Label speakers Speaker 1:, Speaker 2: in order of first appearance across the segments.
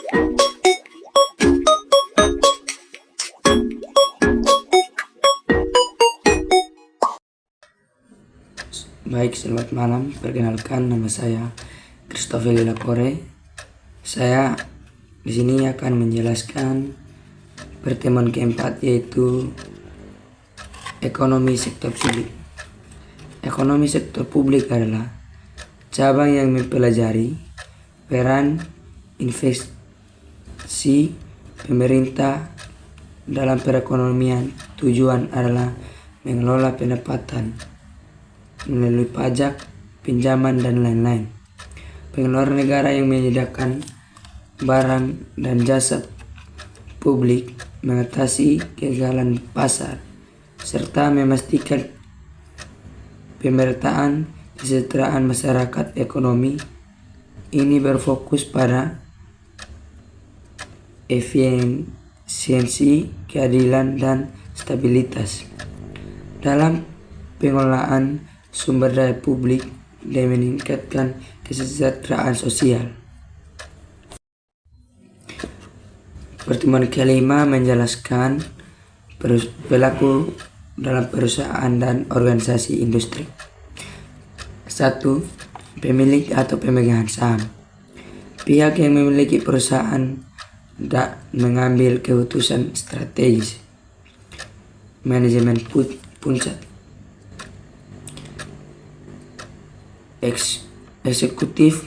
Speaker 1: Baik, selamat malam. Perkenalkan, nama saya Christopher Lilakore. Saya di sini akan menjelaskan pertemuan keempat, yaitu ekonomi sektor publik. Ekonomi sektor publik adalah cabang yang mempelajari peran investasi pemerintah dalam perekonomian. Tujuan adalah mengelola pendapatan melalui pajak, pinjaman, dan lain-lain. Pengeluaran negara yang menyediakan barang dan jasa publik, mengatasi kegagalan pasar, serta memastikan pemerataan kesejahteraan masyarakat. Ekonomi ini berfokus pada efisiensi, keadilan, dan stabilitas dalam pengelolaan sumber daya publik dan meningkatkan kesejahteraan sosial. Pertemuan kelima menjelaskan perilaku dalam perusahaan dan organisasi industri. 1. Pemilik atau pemegang saham. Pihak yang memiliki perusahaan mengambil keputusan strategis. Manajemen pusat. Eksekutif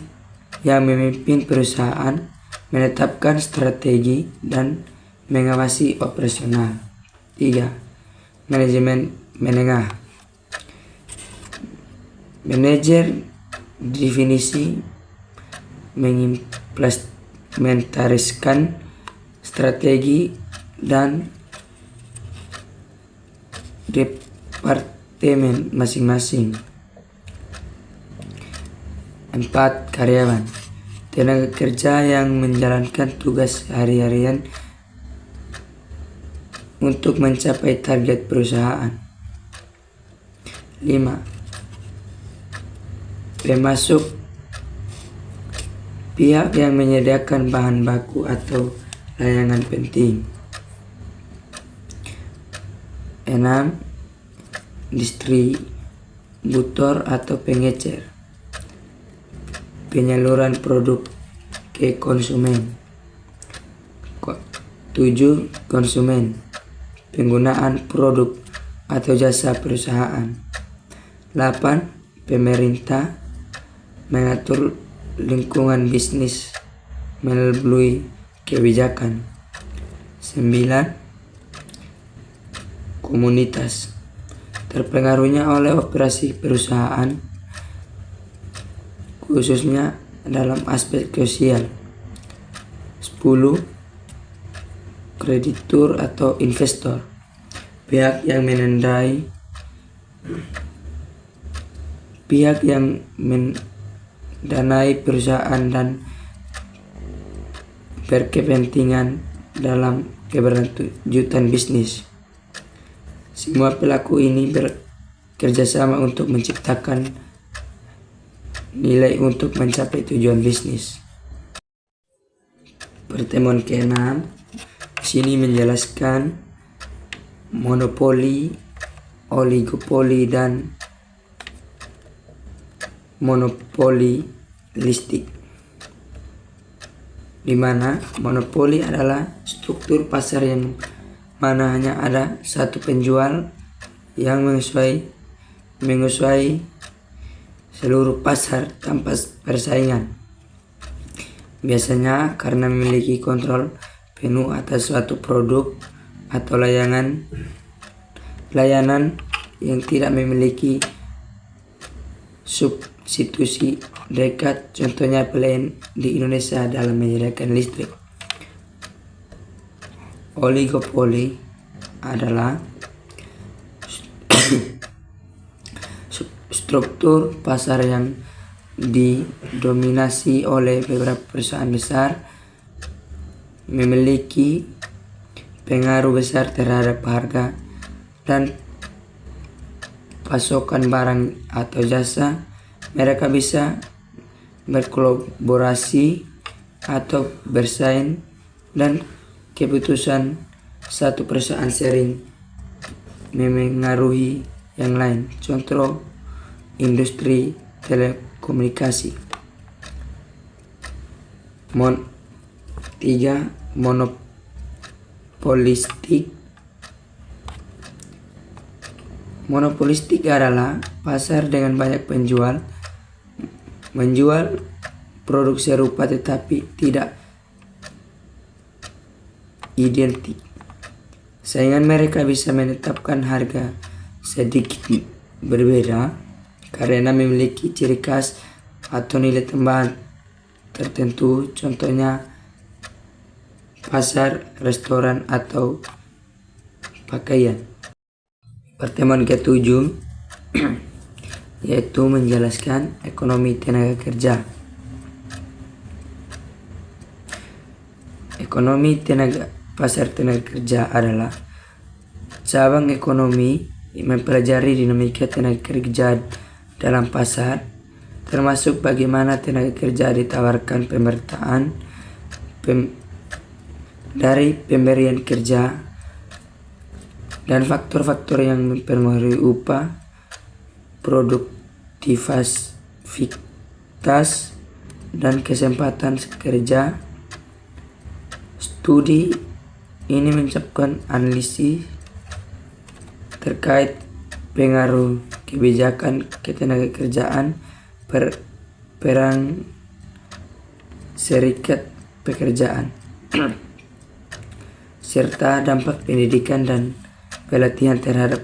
Speaker 1: yang memimpin perusahaan, menetapkan strategi dan mengawasi operasional. 3. Manajemen menengah. Manajer definisi mengimplementasikan strategi dan departemen masing-masing. 4. Karyawan. Tenaga kerja yang menjalankan tugas harian untuk mencapai target perusahaan. 5. Pemasok. Pihak yang menyediakan bahan baku atau layanan penting. 6. Distributor atau pengecer. Penyaluran produk ke konsumen. 7. Konsumen. Penggunaan produk atau jasa perusahaan. 8. Pemerintah. Mengatur lingkungan bisnis melalui kebijakan. 9. Komunitas. Terpengaruhnya oleh operasi perusahaan, khususnya dalam aspek sosial. 10. Kreditur atau investor. Pihak yang mendanai perusahaan dan berkepentingan dalam keberlanjutan bisnis. Semua pelaku ini bekerjasama untuk menciptakan nilai untuk mencapai tujuan bisnis. Pertemuan ke-6 sini menjelaskan monopoli, oligopoli, dan monopolistik, di mana monopoli adalah struktur pasar yang mana hanya ada satu penjual yang menguasai seluruh pasar tanpa persaingan. Biasanya karena memiliki kontrol penuh atas suatu produk atau layanan yang tidak memiliki substitusi dekat. Contohnya PLN di Indonesia dalam menyediakan listrik. Oligopoli adalah struktur pasar yang didominasi oleh beberapa perusahaan besar, memiliki pengaruh besar terhadap harga dan pasokan barang atau jasa. Mereka bisa berkolaborasi atau bersaing, dan keputusan satu perusahaan sering memengaruhi yang lain. Contoh, industri telekomunikasi. 3. Monopolistik. Monopolistik adalah pasar dengan banyak penjual menjual produk serupa tetapi tidak identik. Saingan mereka bisa menetapkan harga sedikit berbeda karena memiliki ciri khas atau nilai tambahan tertentu. Contohnya pasar, restoran, atau pakaian. Pertemuan ke-7 yaitu menjelaskan ekonomi tenaga kerja. Ekonomi pasar tenaga kerja adalah cabang ekonomi yang mempelajari dinamika tenaga kerja dalam pasar, termasuk bagaimana tenaga kerja ditawarkan pemerataan dari pemberian kerja dan faktor-faktor yang mempengaruhi upah, produktivitas, dan kesempatan kerja. Studi ini mencapai analisis terkait pengaruh kebijakan ketenaga kerjaan, peran serikat pekerjaan, serta dampak pendidikan dan pelatihan terhadap